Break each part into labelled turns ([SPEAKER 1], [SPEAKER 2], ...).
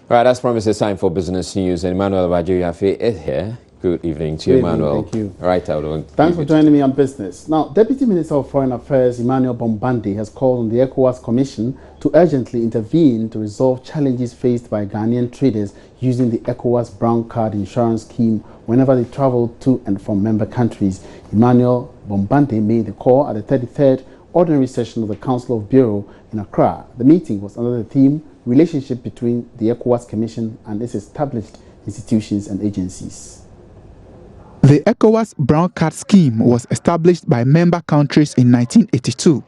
[SPEAKER 1] All right, as promised, it's time for business news. And Emmanuel Abajo-Yafe is here. Good evening to you, Emmanuel.
[SPEAKER 2] Thank you.
[SPEAKER 1] All right, Aldo.
[SPEAKER 2] Thanks for joining me on business. Now, Deputy Minister of Foreign Affairs Emmanuel Bombande has called on the ECOWAS Commission to urgently intervene to resolve challenges faced by Ghanaian traders using the ECOWAS Brown Card Insurance Scheme whenever they travel to and from member countries. Emmanuel Bombande made the call at the 33rd Ordinary Session of the Council of Bureau in Accra. The meeting was under the theme Relationship between the ECOWAS Commission and its established institutions and agencies.
[SPEAKER 3] The ECOWAS Brown Card Scheme was established by member countries in 1982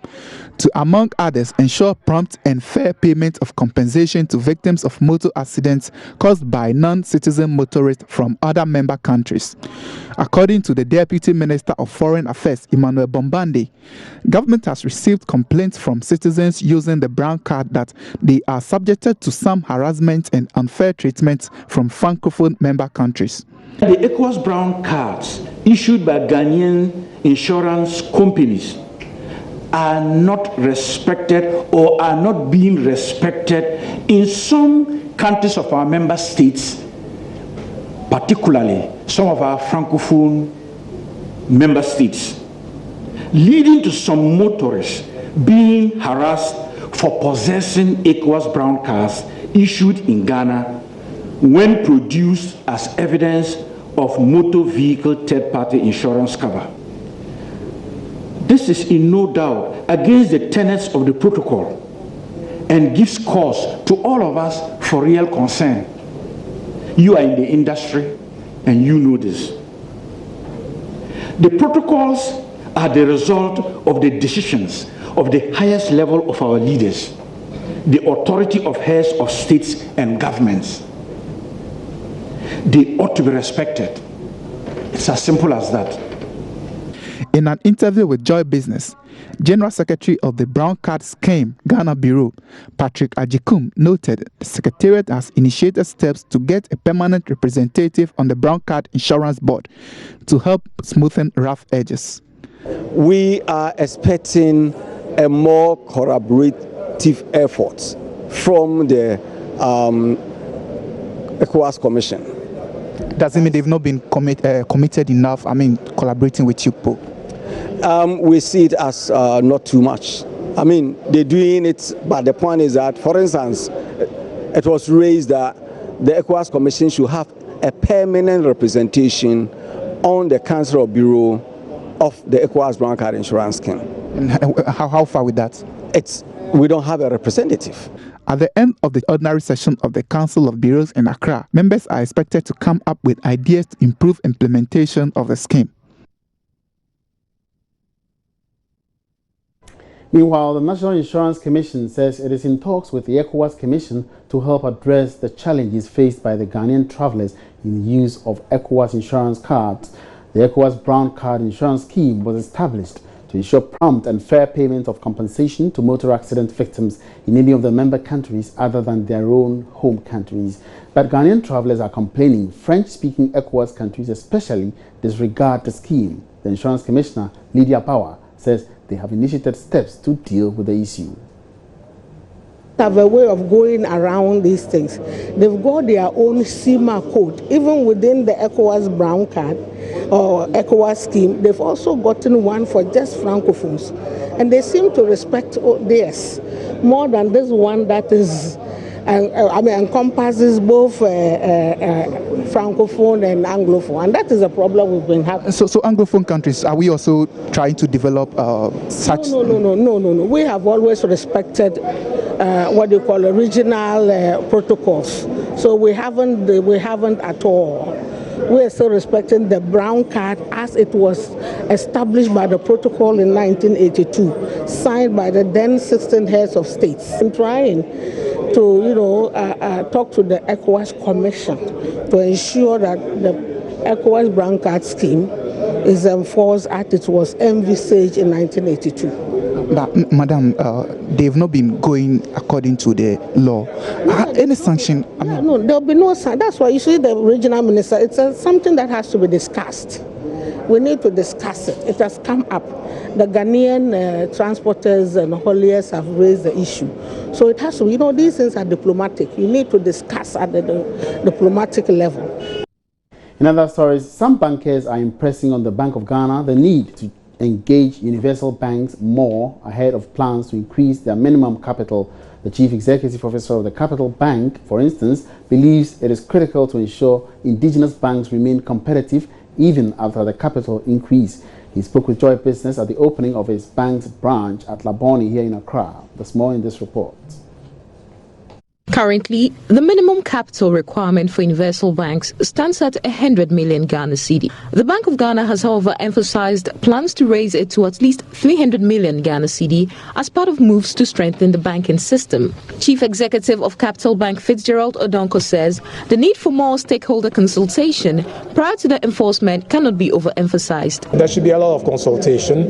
[SPEAKER 3] to, among others, ensure prompt and fair payment of compensation to victims of motor accidents caused by non-citizen motorists from other member countries. According to the Deputy Minister of Foreign Affairs, Emmanuel Bombande, government has received complaints from citizens using the Brown Card that they are subjected to some harassment and unfair treatment from Francophone member countries.
[SPEAKER 4] The ECOWAS Brown Cards issued by Ghanaian insurance companies are not respected or are not being respected in some countries of our member states, particularly some of our Francophone member states, leading to some motorists being harassed for possessing ECOWAS Brown Cards issued in Ghana when produced as evidence of motor vehicle third-party insurance cover. This is in no doubt against the tenets of the protocol and gives cause to all of us for real concern. You are in the industry and you know this. The protocols are the result of the decisions of the highest level of our leaders, the authority of heads of states and governments. They ought to be respected. It's as simple as that.
[SPEAKER 3] In an interview with Joy Business, General Secretary of the Brown Card Scheme Ghana Bureau, Patrick Ajikum, noted the Secretariat has initiated steps to get a permanent representative on the Brown Card Insurance Board to help smoothen rough edges.
[SPEAKER 5] We are expecting a more collaborative effort from the ECOWAS Commission.
[SPEAKER 3] Does it mean they've not been committed enough, collaborating with you, Pope?
[SPEAKER 5] We see it as not too much. They're doing it, but the point is that, for instance, it was raised that the ECOWAS Commission should have a permanent representation on the Council of Bureau of the ECOWAS Brown Card Insurance Scheme.
[SPEAKER 3] And how far with that?
[SPEAKER 5] We don't have a representative.
[SPEAKER 3] At the end of the ordinary session of the Council of Bureaus in Accra, members are expected to come up with ideas to improve implementation of the scheme.
[SPEAKER 2] Meanwhile, the National Insurance Commission says it is in talks with the ECOWAS Commission to help address the challenges faced by the Ghanaian travelers in the use of ECOWAS insurance cards. The ECOWAS Brown Card Insurance Scheme was established to ensure prompt and fair payment of compensation to motor accident victims in any of the member countries other than their own home countries. But Ghanaian travelers are complaining French-speaking ECOWAS countries especially disregard the scheme. The Insurance Commissioner, Lydia Power, says they have initiated steps to deal with the issue.
[SPEAKER 6] Have a way of going around these things. They've got their own CIMA code. Even within the ECOWAS Brown Card or ECOWAS scheme, they've also gotten one for just Francophones. And they seem to respect theirs more than this one that is, encompasses both Francophone and Anglophone. And that is a problem we've been having.
[SPEAKER 3] So Anglophone countries, are we also trying to develop such?
[SPEAKER 6] No. We have always respected what they call original protocols. So we haven't at all. We are still respecting the Brown Card as it was established by the protocol in 1982, signed by the then 16 heads of states. I'm trying to, talk to the ECOWAS Commission to ensure that the ECOWAS Brown Card scheme is enforced as it was envisaged in 1982.
[SPEAKER 3] But, Madam, they've not been going according to the law. Any sanction?
[SPEAKER 6] No, there'll be no sanction. That's why you see the regional minister, it's something that has to be discussed. We need to discuss it. It has come up. The Ghanaian transporters and hauliers have raised the issue. So it has to, these things are diplomatic. You need to discuss at the diplomatic level.
[SPEAKER 2] In other stories, some bankers are impressing on the Bank of Ghana the need to engage universal banks more ahead of plans to increase their minimum capital. The Chief Executive Officer of the Capital Bank, for instance, believes it is critical to ensure indigenous banks remain competitive even after the capital increase. He spoke with Joy Business at the opening of his bank's branch at Labone here in Accra. There's more in this report.
[SPEAKER 7] Currently, the minimum capital requirement for universal banks stands at 100 million Ghana cedi. The Bank of Ghana has, however, emphasized plans to raise it to at least 300 million Ghana cedi as part of moves to strengthen the banking system. Chief Executive of Capital Bank Fitzgerald Odonko says the need for more stakeholder consultation prior to the enforcement cannot be overemphasized.
[SPEAKER 8] There should be a lot of consultation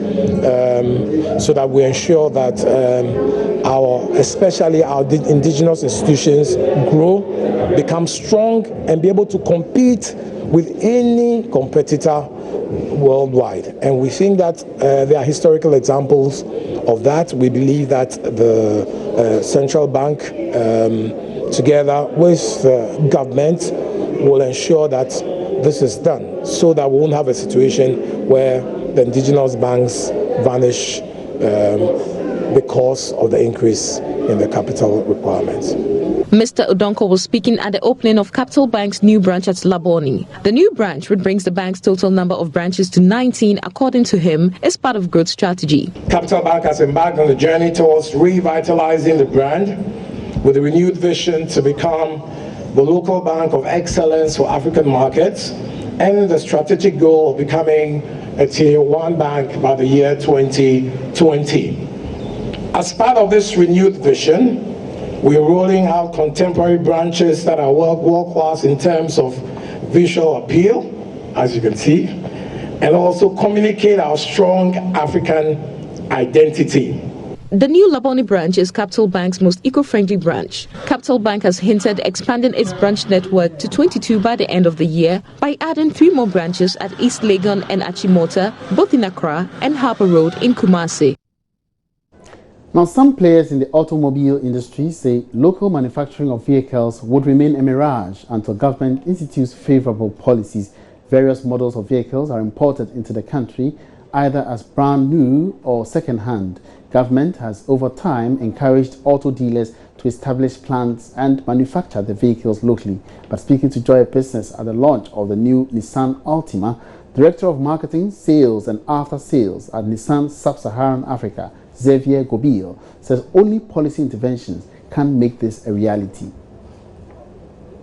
[SPEAKER 8] so that we ensure that especially our indigenous institutions grow, become strong, and be able to compete with any competitor worldwide. And we think that there are historical examples of that. We believe that the central bank, together with the government, will ensure that this is done, so that we won't have a situation where the indigenous banks vanish because of the increase in the capital requirements.
[SPEAKER 7] Mr. Odonko was speaking at the opening of Capital Bank's new branch at Labone. The new branch, which brings the bank's total number of branches to 19, according to him, is part of growth strategy.
[SPEAKER 8] Capital Bank has embarked on a journey towards revitalizing the brand with a renewed vision to become the local bank of excellence for African markets and the strategic goal of becoming a Tier 1 bank by the year 2020. As part of this renewed vision, we're rolling out contemporary branches that are world-class in terms of visual appeal, as you can see, and also communicate our strong African identity.
[SPEAKER 7] The new Labone branch is Capital Bank's most eco-friendly branch. Capital Bank has hinted expanding its branch network to 22 by the end of the year by adding 3 more branches at East Legon and Achimota, both in Accra, and Harper Road in Kumasi.
[SPEAKER 2] Now, some players in the automobile industry say local manufacturing of vehicles would remain a mirage until government institutes favorable policies. Various models of vehicles are imported into the country either as brand new or second-hand. Government has over time encouraged auto dealers to establish plants and manufacture the vehicles locally. But speaking to Joy Business at the launch of the new Nissan Altima, Director of Marketing, Sales and After Sales at Nissan Sub-Saharan Africa, Xavier Gobil, says only policy interventions can make this a reality.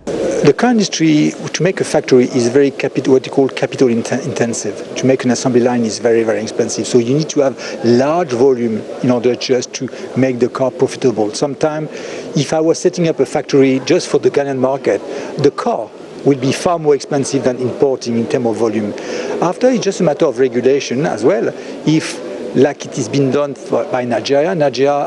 [SPEAKER 3] The car industry, to make a factory, is very what you call capital intensive. To make an assembly line is very, very expensive. So you need to have large volume in order just to make the car profitable. Sometimes, if I was setting up a factory just for the Ghanaian market, the car will be far more expensive than importing in terms of volume. After, it's just a matter of regulation as well. If, like it has been done by Nigeria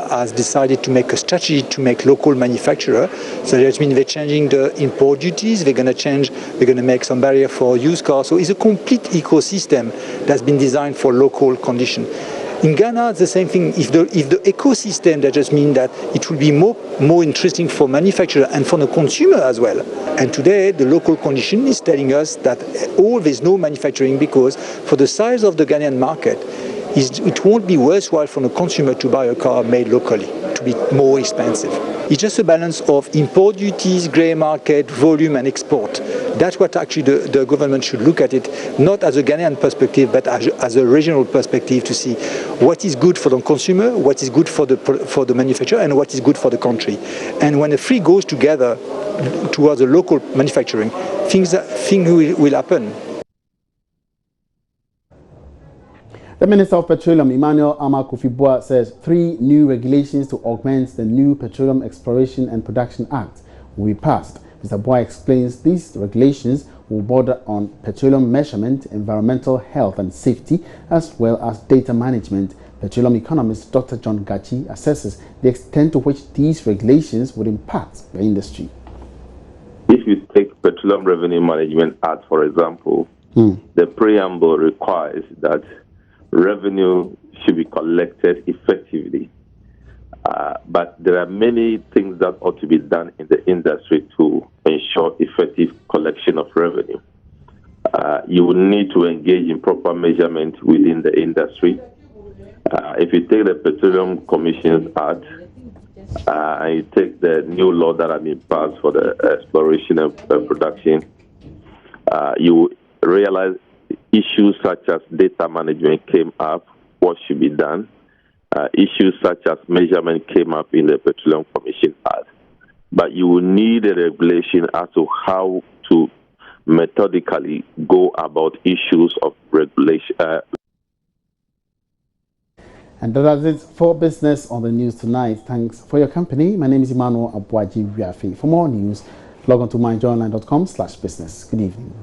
[SPEAKER 3] has decided to make a strategy to make local manufacturer. So that means they're changing the import duties, they're going to make some barrier for used cars. So it's a complete ecosystem that's been designed for local condition. In Ghana, it's the same thing. If the ecosystem, that just means that it will be more interesting for manufacturer and for the consumer as well. And today, the local condition is telling us that there's no manufacturing because for the size of the Ghanaian market, it won't be worthwhile for the consumer to buy a car made locally, to be more expensive. It's just a balance of import duties, grey market, volume and export. That's what actually the government should look at it, not as a Ghanaian perspective, but as a regional perspective to see what is good for the consumer, what is good for the manufacturer, and what is good for the country. And when the three goes together towards a local manufacturing, things will happen.
[SPEAKER 2] The Minister of Petroleum, Emmanuel Amakofi-Boa, says 3 new regulations to augment the new Petroleum Exploration and Production Act will be passed. Mr. Boa explains these regulations will border on petroleum measurement, environmental health and safety, as well as data management. Petroleum economist Dr. John Gachi assesses the extent to which these regulations would impact the industry.
[SPEAKER 9] If you take Petroleum Revenue Management Act, for example, The preamble requires that revenue should be collected effectively. But there are many things that ought to be done in the industry to ensure effective collection of revenue. You will need to engage in proper measurement within the industry. If you take the Petroleum Commissions Act, and you take the new law that has been passed for the exploration and production, you realize issues such as data management came up, what should be done. Issues such as measurement came up in the Petroleum Commission Act. But you will need a regulation as to how to methodically go about issues of regulation.
[SPEAKER 2] And that is it for business on the news tonight. Thanks for your company. My name is Emmanuel Abuaji Wiafi. For more news, log on to myjournline.com/business. Good evening.